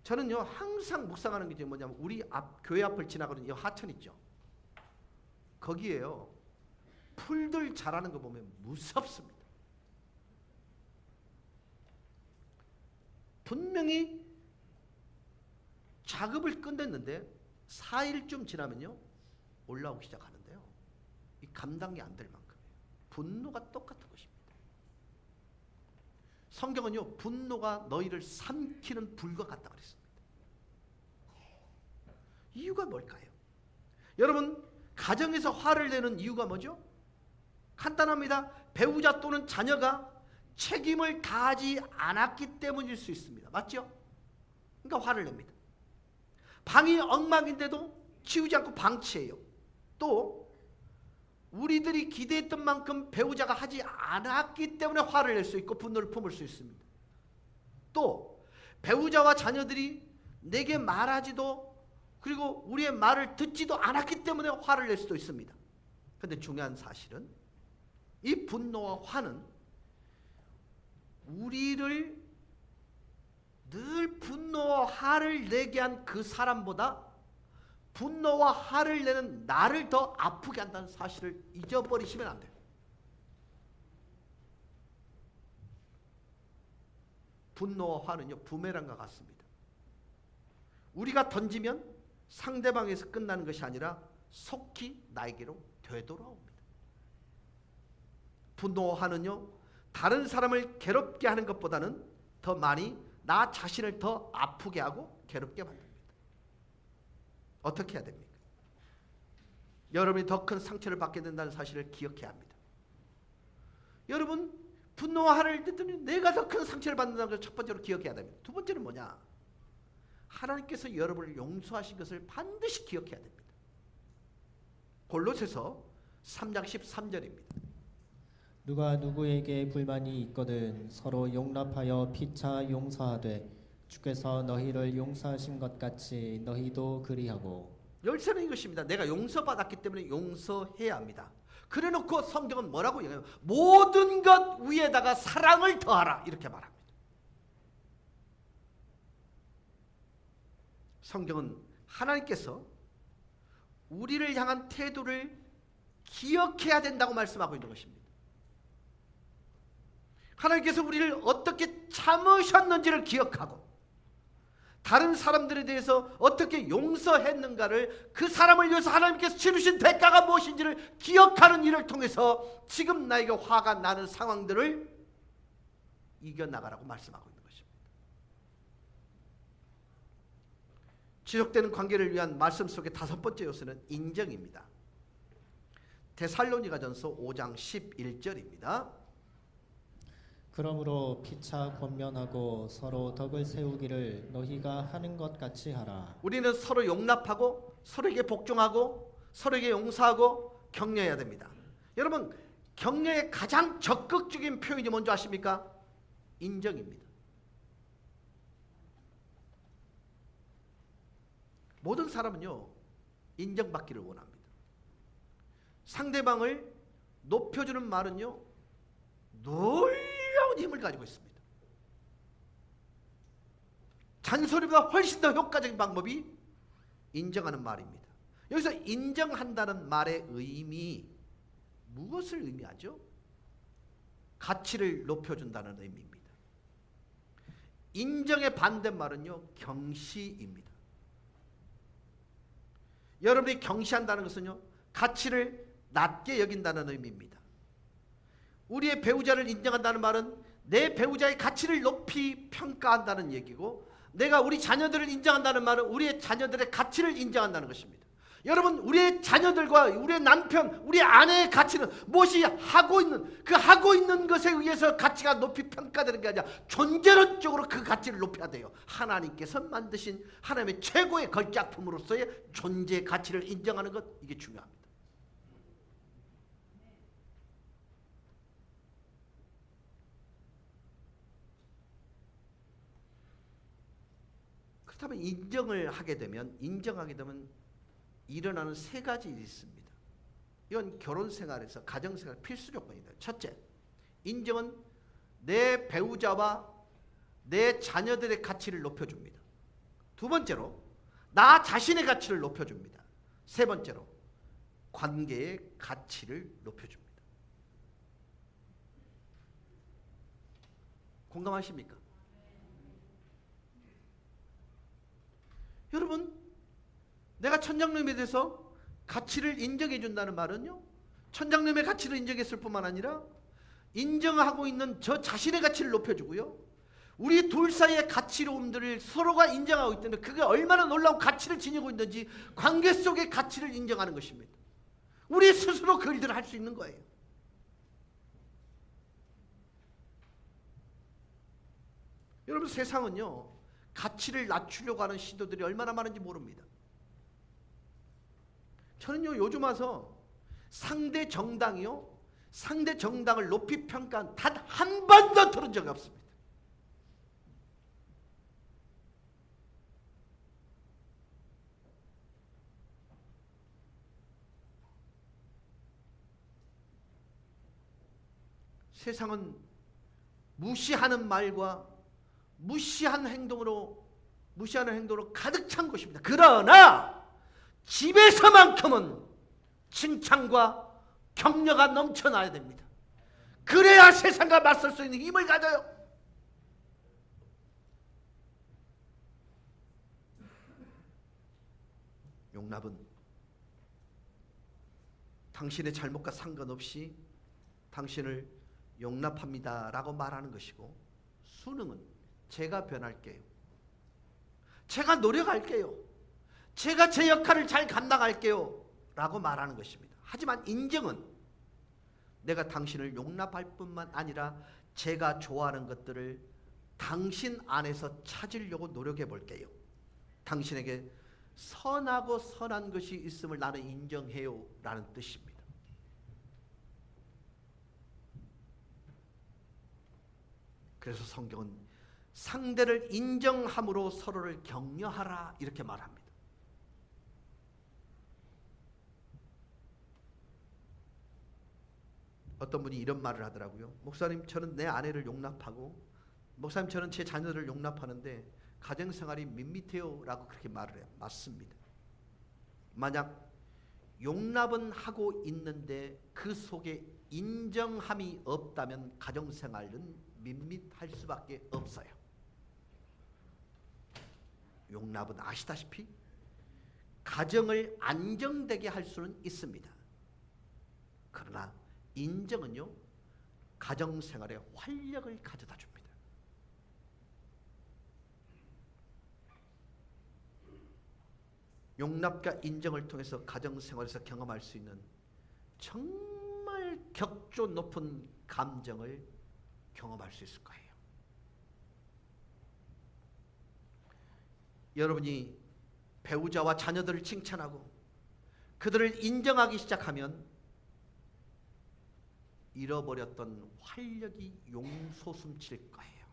저는요 항상 묵상하는 게 뭐냐면 우리 교회 앞을 지나가는 이 하천 있죠. 거기에요 풀들 자라는 거 보면 무섭습니다. 분명히 작업을 끝냈는데 4일쯤 지나면요 올라오기 시작하는데요. 이 감당이 안 될 만큼이에요. 분노가 똑같은 것입니다. 성경은요 분노가 너희를 삼키는 불과 같다 그랬습니다. 이유가 뭘까요? 여러분, 가정에서 화를 내는 이유가 뭐죠? 간단합니다. 배우자 또는 자녀가 책임을 다하지 않았기 때문일 수 있습니다. 맞죠? 그러니까 화를 냅니다. 방이 엉망인데도 치우지 않고 방치해요. 또 우리들이 기대했던 만큼 배우자가 하지 않았기 때문에 화를 낼 수 있고 분노를 품을 수 있습니다. 또 배우자와 자녀들이 내게 말하지도 그리고 우리의 말을 듣지도 않았기 때문에 화를 낼 수도 있습니다. 그런데 중요한 사실은 이 분노와 화는 우리를 늘 분노와 화를 내게 한 그 사람보다 분노와 화를 내는 나를 더 아프게 한다는 사실을 잊어버리시면 안 돼요. 분노와 화는요 부메랑과 같습니다. 우리가 던지면 상대방에서 끝나는 것이 아니라 속히 나에게로 되돌아옵니다. 분노와 화는요 다른 사람을 괴롭게 하는 것보다는 더 많이 나 자신을 더 아프게 하고 괴롭게 만듭니다. 어떻게 해야 됩니까? 여러분이 더 큰 상처를 받게 된다는 사실을 기억해야 합니다. 여러분 분노와 화를 듣더니 내가 더 큰 상처를 받는다는 것을 첫 번째로 기억해야 됩니다. 두 번째는 뭐냐? 하나님께서 여러분을 용서하신 것을 반드시 기억해야 됩니다. 골로새서 3장 13절입니다. 누가 누구에게 불만이 있거든 서로 용납하여 피차 용서하되 주께서 너희를 용서하신 것 같이 너희도 그리하고. 열쇠는 이것입니다. 내가 용서받았기 때문에 용서해야 합니다. 그래놓고 성경은 뭐라고 얘기해요? 모든 것 위에다가 사랑을 더하라 이렇게 말합니다. 성경은 하나님께서 우리를 향한 태도를 기억해야 된다고 말씀하고 있는 것입니다. 하나님께서 우리를 어떻게 참으셨는지를 기억하고 다른 사람들에 대해서 어떻게 용서했는가를, 그 사람을 위해서 하나님께서 치르신 대가가 무엇인지를 기억하는 일을 통해서 지금 나에게 화가 나는 상황들을 이겨나가라고 말씀하고 있는 것입니다. 지속되는 관계를 위한 말씀 속의 다섯 번째 요소는 인정입니다. 데살로니가전서 5장 11절입니다. 그러므로 피차 권면하고 서로 덕을 세우기를 너희가 하는 것 같이 하라. 우리는 서로 용납하고 서로에게 복종하고 서로에게 용서하고 격려해야 됩니다. 여러분, 격려의 가장 적극적인 표현이 뭔지 아십니까? 인정입니다. 모든 사람은요, 인정받기를 원합니다. 상대방을 높여주는 말은요, 놀라운 힘을 가지고 있습니다. 잔소리보다 훨씬 더 효과적인 방법이 인정하는 말입니다. 여기서 인정한다는 말의 의미, 무엇을 의미하죠? 가치를 높여준다는 의미입니다. 인정의 반대말은요, 경시입니다. 여러분이 경시한다는 것은요, 가치를 낮게 여긴다는 의미입니다. 우리의 배우자를 인정한다는 말은 내 배우자의 가치를 높이 평가한다는 얘기고, 내가 우리 자녀들을 인정한다는 말은 우리의 자녀들의 가치를 인정한다는 것입니다. 여러분, 우리의 자녀들과 우리의 남편, 우리 아내의 가치는 무엇이 하고 있는 것에 의해서 가치가 높이 평가되는 게 아니라 존재론적으로 그 가치를 높여야 돼요. 하나님께서 만드신 하나님의 최고의 걸작품으로서의 존재의 가치를 인정하는 것, 이게 중요합니다. 그렇다면 인정하게 되면 일어나는 세 가지 일이 있습니다. 이건 결혼 생활에서, 가정 생활 필수 조건이다. 첫째, 인정은 내 배우자와 내 자녀들의 가치를 높여줍니다. 두 번째로, 나 자신의 가치를 높여줍니다. 세 번째로, 관계의 가치를 높여줍니다. 공감하십니까? 여러분, 내가 천장님에 대해서 가치를 인정해 준다는 말은요, 천장님의 가치를 인정했을 뿐만 아니라 인정하고 있는 저 자신의 가치를 높여주고요, 우리 둘 사이의 가치로움들을 서로가 인정하고 있기 때문에 그게 얼마나 놀라운 가치를 지니고 있는지 관계 속의 가치를 인정하는 것입니다. 우리 스스로 그 일들을 할 수 있는 거예요. 여러분, 세상은요, 가치를 낮추려고 하는 시도들이 얼마나 많은지 모릅니다. 저는요, 요즘 와서 상대 정당을 높이 평가한 단 한 번도 들은 적이 없습니다. 세상은 무시하는 말과 무시하는 행동으로 가득 찬 것입니다. 그러나 집에서만큼은 칭찬과 격려가 넘쳐나야 됩니다. 그래야 세상과 맞설 수 있는 힘을 가져요. 용납은 당신의 잘못과 상관없이 당신을 용납합니다 라고 말하는 것이고, 순응은 제가 변할게요, 제가 노력할게요, 제가 제 역할을 잘 감당할게요 라고 말하는 것입니다. 하지만 인정은 내가 당신을 용납할 뿐만 아니라 제가 좋아하는 것들을 당신 안에서 찾으려고 노력해 볼게요. 당신에게 선하고 선한 것이 있음을 나는 인정해요 라는 뜻입니다. 그래서 성경은 상대를 인정함으로 서로를 격려하라 이렇게 말합니다. 어떤 분이 이런 말을 하더라고요. 목사님, 저는 내 아내를 용납하고, 목사님, 저는 제 자녀들을 용납하는데 가정생활이 밋밋해요 라고 그렇게 말을 해요. 맞습니다. 만약 용납은 하고 있는데 그 속에 인정함이 없다면 가정생활은 밋밋할 수밖에 없어요. 용납은 아시다시피 가정을 안정되게 할 수는 있습니다. 그러나 인정은요, 가정생활에 활력을 가져다 줍니다. 용납과 인정을 통해서 가정생활에서 경험할 수 있는 정말 격조 높은 감정을 경험할 수 있을 거예요. 여러분이 배우자와 자녀들을 칭찬하고 그들을 인정하기 시작하면 잃어버렸던 활력이 용솟음칠 거예요.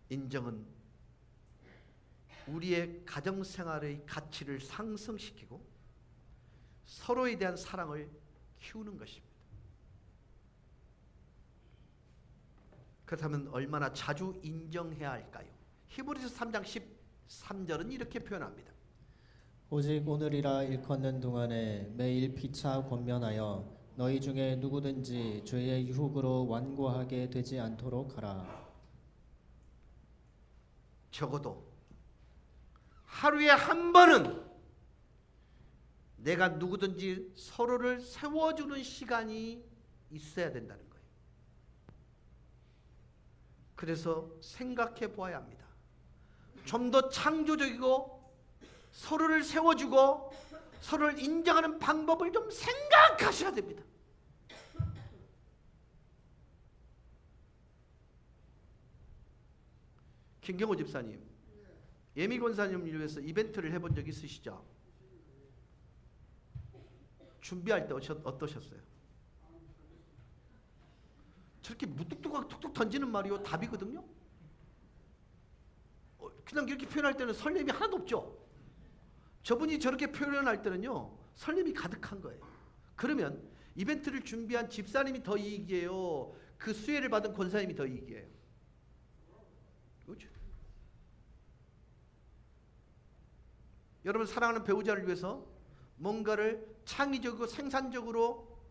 인정은 우리의 가정생활의 가치를 상승시키고 서로에 대한 사랑을 키우는 것입니다. 그렇다면 얼마나 자주 인정해야 할까요? 히브리서 3장 13절은 이렇게 표현합니다. 오직 오늘이라 일컫는 동안에 매일 피차 권면하여 너희 중에 누구든지 죄의 유혹으로 완고하게 되지 않도록 하라. 적어도 하루에 한 번은 내가 누구든지 서로를 세워주는 시간이 있어야 된다는 거예요. 그래서 생각해 보아야 합니다. 좀 더 창조적이고 서로를 세워주고 서로를 인정하는 방법을 좀 생각하셔야 됩니다. 김경호 집사님, 예미 권사님을 위해서 이벤트를 해본 적 있으시죠? 준비할 때 어떠셨어요? 저렇게 무뚝뚝하게 툭툭 던지는 말이요 답이거든요. 그냥 이렇게 표현할 때는 설렘이 하나도 없죠. 저분이 저렇게 표현할 때는요 설렘이 가득한 거예요. 그러면 이벤트를 준비한 집사님이 더 이익이에요? 그 수혜를 받은 권사님이 더 이익이에요? 그렇죠? 여러분 사랑하는 배우자를 위해서 뭔가를 창의적이고 생산적으로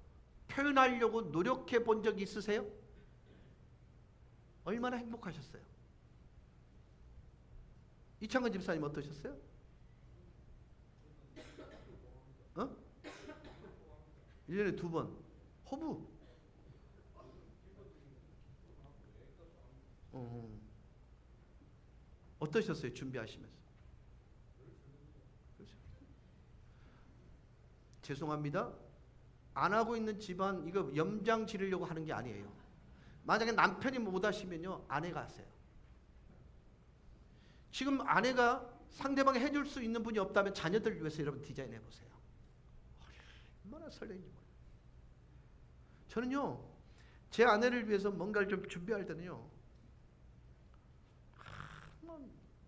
표현하려고 노력해 본 적이 있으세요? 얼마나 행복하셨어요? 이창근 집사님 어떠셨어요? 1년에 2번 호부. 어떠셨어요? 준비하시면서? 그렇죠? 죄송합니다. 안 하고 있는 집안 이거 염장 지르려고 하는 게 아니에요. 만약에 남편이 못 하시면요 아내가 하세요. 지금 아내가 상대방이 해줄 수 있는 분이 없다면 자녀들을 위해서 여러분 디자인해 보세요. 얼마나 설레는지 몰라요. 저는요 제 아내를 위해서 뭔가를 좀 준비할 때는요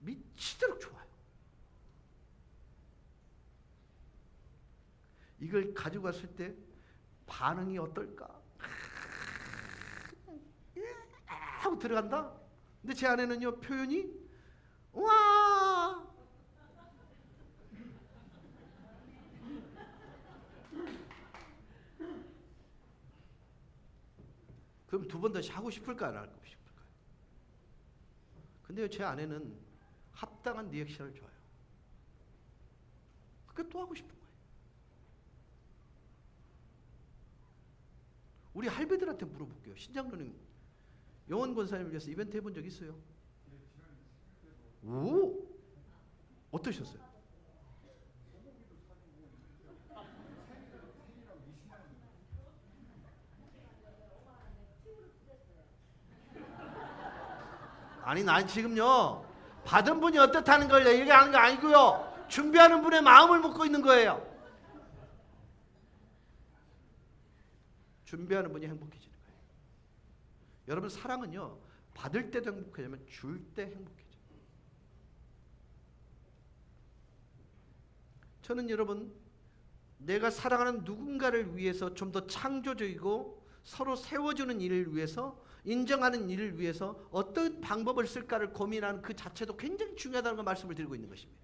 미치도록 좋아요. 이걸 가지고 갔을 때 반응이 어떨까 하고 들어간다. 근데 제 아내는요 표현이 와 그럼 2번 다시 하고 싶을까 안 하고 싶을까요? 근데 제 아내는 합당한 리액션을 줘요. 그게 또 하고 싶은 거예요. 우리 할배들한테 물어볼게요. 신장로님 영원 권사님을 위해서 이벤트 해본 적 있어요? 오! 어떠셨어요? 아니 난 지금요 받은 분이 어떻다는 걸 얘기하는 거 아니고요, 준비하는 분의 마음을 묻고 있는 거예요. 준비하는 분이 행복해지는 거예요. 여러분 사랑은요 받을 때도 행복해지면 줄 때 행복해져요. 저는 여러분 내가 사랑하는 누군가를 위해서 좀 더 창조적이고 서로 세워주는 일을 위해서, 인정하는 일을 위해서 어떤 방법을 쓸까를 고민하는 그 자체도 굉장히 중요하다는 걸 말씀을 드리고 있는 것입니다.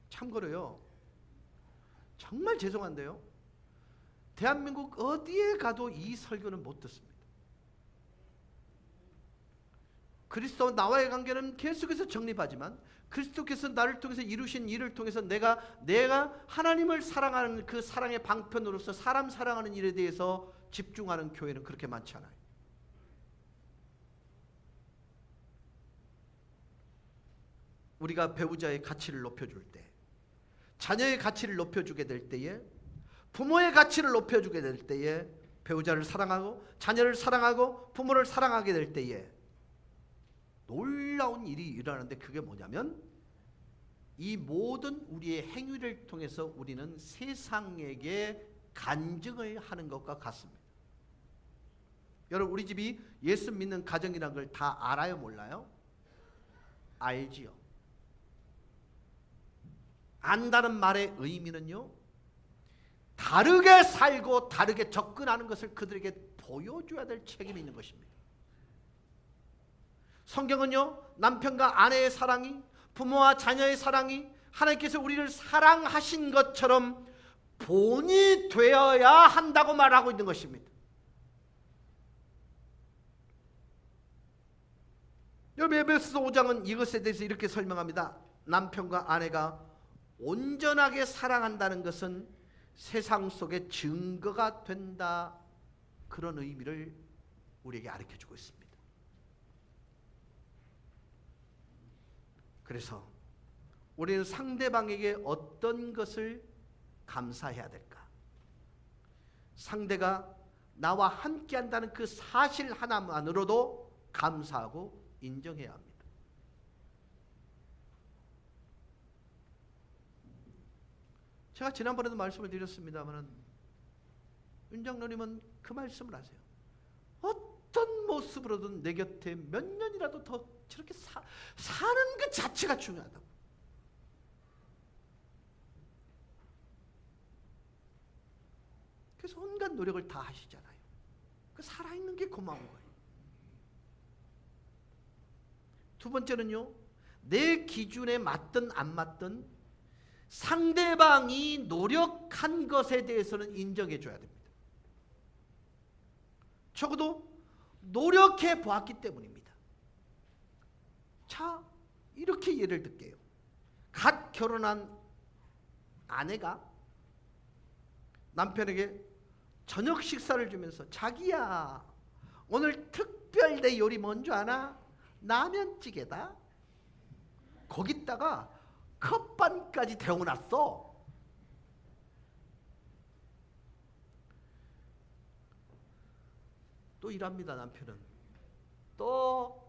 참고로요, 정말 죄송한데요, 대한민국 어디에 가도 이 설교는 못 듣습니다. 그리스도와 나와의 관계는 계속해서 정립하지만 그리스도께서 나를 통해서 이루신 일을 통해서 내가 하나님을 사랑하는 그 사랑의 방편으로서 사람 사랑하는 일에 대해서 집중하는 교회는 그렇게 많지 않아요. 우리가 배우자의 가치를 높여줄 때, 자녀의 가치를 높여주게 될 때에, 부모의 가치를 높여주게 될 때에, 배우자를 사랑하고 자녀를 사랑하고 부모를 사랑하게 될 때에 놀라운 일이 일어나는데, 그게 뭐냐면 이 모든 우리의 행위를 통해서 우리는 세상에게 간증을 하는 것과 같습니다. 여러분 우리 집이 예수 믿는 가정이라는 걸 다 알아요, 몰라요? 알지요. 안다는 말의 의미는요, 다르게 살고 다르게 접근하는 것을 그들에게 보여줘야 될 책임이 있는 것입니다. 성경은요 남편과 아내의 사랑이, 부모와 자녀의 사랑이 하나님께서 우리를 사랑하신 것처럼 본이 되어야 한다고 말하고 있는 것입니다. 여러분 에베소서 5장은 이것에 대해서 이렇게 설명합니다. 남편과 아내가 온전하게 사랑한다는 것은 세상 속에 증거가 된다, 그런 의미를 우리에게 가르쳐주고 있습니다. 그래서 우리는 상대방에게 어떤 것을 감사해야 될까? 상대가 나와 함께 한다는 그 사실 하나만으로도 감사하고 인정해야 합니다. 제가 지난번에도 말씀을 드렸습니다만 윤 장로님은 그 말씀을 하세요. 어떤 모습으로든 내 곁에 몇 년이라도 더 저렇게 사는 그 자체가 중요하다고. 그래서 온갖 노력을 다 하시잖아요. 그 살아있는 게 고마운 거예요. 두 번째는요, 내 기준에 맞든 안 맞든 상대방이 노력한 것에 대해서는 인정해 줘야 됩니다. 적어도 노력해 보았기 때문입니다. 자, 이렇게 예를 들게요. 갓 결혼한 아내가 남편에게 저녁 식사를 주면서, 자기야 오늘 특별 내 요리 뭔지 아나? 라면찌개다. 거기다가 컵반까지 데워놨어. 또 일합니다. 남편은 또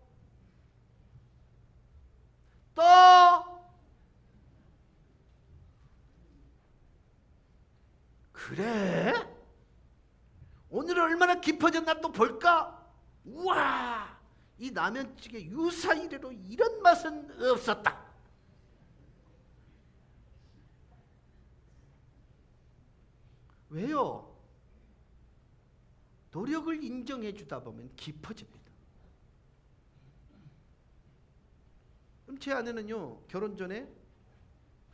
그래? 오늘은 얼마나 깊어졌나 또 볼까? 우와, 이 라면찌개 유사 이래로 이런 맛은 없었다. 왜요? 노력을 인정해 주다 보면 깊어집니다. 그럼 제 아내는요, 결혼 전에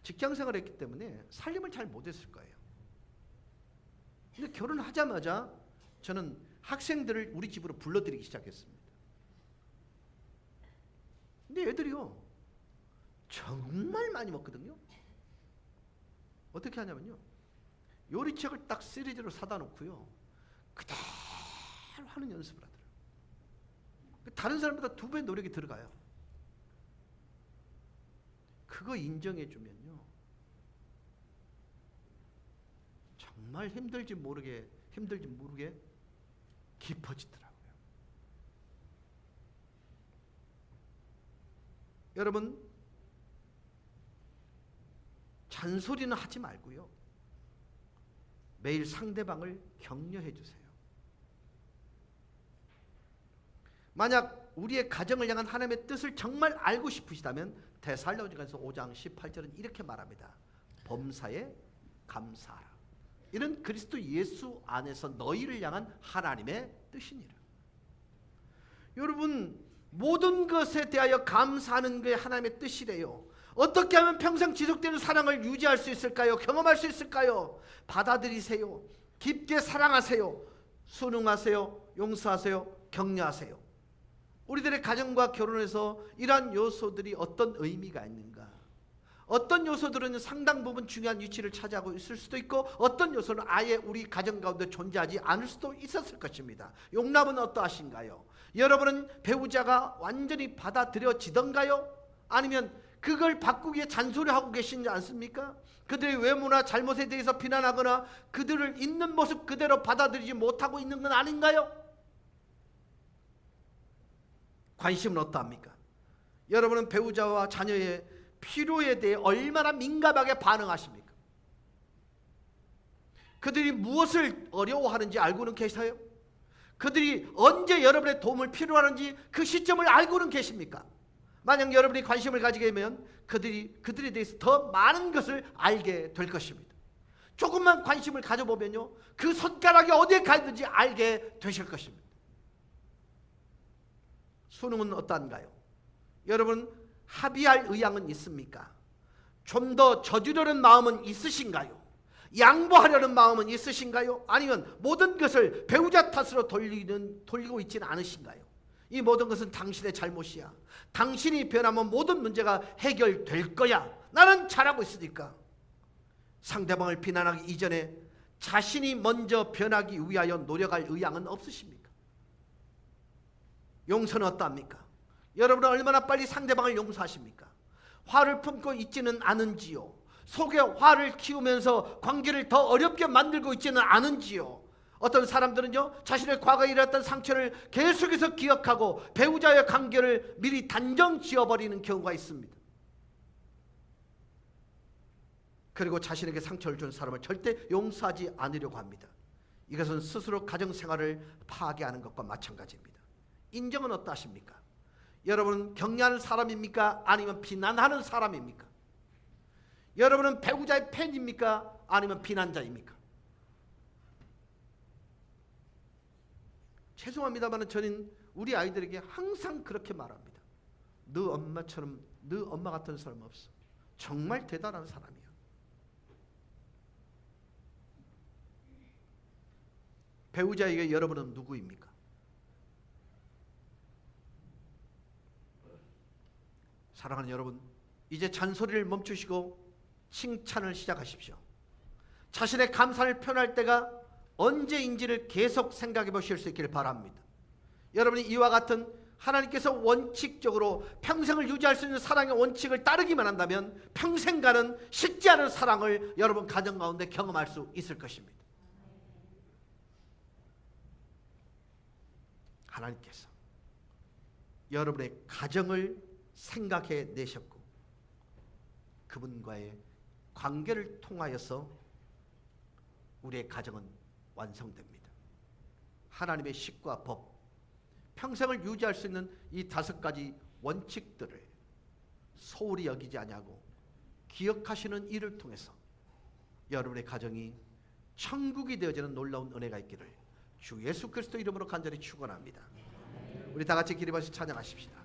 직장 생활을 했기 때문에 살림을 잘 못했을 거예요. 근데 결혼하자마자 저는 학생들을 우리 집으로 불러들이기 시작했습니다. 근데 애들이요 정말 많이 먹거든요. 어떻게 하냐면요, 요리책을 딱 시리즈로 사다 놓고요 그대로 하는 연습을 하더라고요. 다른 사람보다 2배 노력이 들어가요. 그거 인정해주면요, 정말 힘들지 모르게 깊어지더라고요. 여러분, 잔소리는 하지 말고요, 매일 상대방을 격려해 주세요. 만약 우리의 가정을 향한 하나님의 뜻을 정말 알고 싶으시다면 데살로니가서 5장 18절은 이렇게 말합니다. 범사에 감사하라. 이는 그리스도 예수 안에서 너희를 향한 하나님의 뜻이니라. 여러분, 모든 것에 대하여 감사하는 게 하나님의 뜻이래요. 어떻게 하면 평생 지속되는 사랑을 유지할 수 있을까요? 경험할 수 있을까요? 받아들이세요. 깊게 사랑하세요. 순응하세요. 용서하세요. 격려하세요. 우리들의 가정과 결혼에서 이러한 요소들이 어떤 의미가 있는가? 어떤 요소들은 상당 부분 중요한 위치를 차지하고 있을 수도 있고, 어떤 요소는 아예 우리 가정 가운데 존재하지 않을 수도 있었을 것입니다. 용납은 어떠하신가요? 여러분은 배우자가 완전히 받아들여지던가요? 아니면 그걸 바꾸기 위해 잔소리하고 계시지 않습니까? 그들의 외모나 잘못에 대해서 비난하거나 그들을 있는 모습 그대로 받아들이지 못하고 있는 건 아닌가요? 관심은 어떠합니까? 여러분은 배우자와 자녀의 필요에 대해 얼마나 민감하게 반응하십니까? 그들이 무엇을 어려워하는지 알고는 계세요? 그들이 언제 여러분의 도움을 필요로 하는지 그 시점을 알고는 계십니까? 만약 여러분이 관심을 가지게 되면 그들에 대해서 더 많은 것을 알게 될 것입니다. 조금만 관심을 가져보면요, 그 손가락이 어디에 가 있는지 알게 되실 것입니다. 수능은 어떠한가요? 여러분, 합의할 의향은 있습니까? 좀 더 져주려는 마음은 있으신가요? 양보하려는 마음은 있으신가요? 아니면 모든 것을 배우자 탓으로 돌리고 있지는 않으신가요? 이 모든 것은 당신의 잘못이야. 당신이 변하면 모든 문제가 해결될 거야. 나는 잘하고 있으니까. 상대방을 비난하기 이전에 자신이 먼저 변하기 위하여 노력할 의향은 없으십니까? 용서는 어떠합니까? 여러분은 얼마나 빨리 상대방을 용서하십니까? 화를 품고 있지는 않은지요? 속에 화를 키우면서 관계를 더 어렵게 만들고 있지는 않은지요? 어떤 사람들은요, 자신의 과거에 일어났던 상처를 계속해서 기억하고 배우자의 관계를 미리 단정 지어버리는 경우가 있습니다. 그리고 자신에게 상처를 준 사람을 절대 용서하지 않으려고 합니다. 이것은 스스로 가정생활을 파괴하는 것과 마찬가지입니다. 인정은 어떠하십니까? 여러분은 격려하는 사람입니까? 아니면 비난하는 사람입니까? 여러분은 배우자의 팬입니까? 아니면 비난자입니까? 죄송합니다만 저는 우리 아이들에게 항상 그렇게 말합니다. 너 엄마처럼, 너 엄마 같은 사람 없어. 정말 대단한 사람이야. 배우자에게 여러분은 누구입니까? 사랑하는 여러분, 이제 잔소리를 멈추시고 칭찬을 시작하십시오. 자신의 감사를 표현할 때가 언제인지를 계속 생각해 보실 수 있기를 바랍니다. 여러분이 이와 같은 하나님께서 원칙적으로 평생을 유지할 수 있는 사랑의 원칙을 따르기만 한다면 평생 가는 식지 않은 사랑을 여러분 가정 가운데 경험할 수 있을 것입니다. 하나님께서 여러분의 가정을 생각해 내셨고 그분과의 관계를 통하여서 우리의 가정은 완성됩니다. 하나님의 식과 법, 평생을 유지할 수 있는 이 5가지 원칙들을 소홀히 여기지 아니하고 기억하시는 일을 통해서 여러분의 가정이 천국이 되어지는 놀라운 은혜가 있기를 주 예수 그리스도 이름으로 간절히 축원합니다. 우리 다 같이 기립하시 찬양하십시다.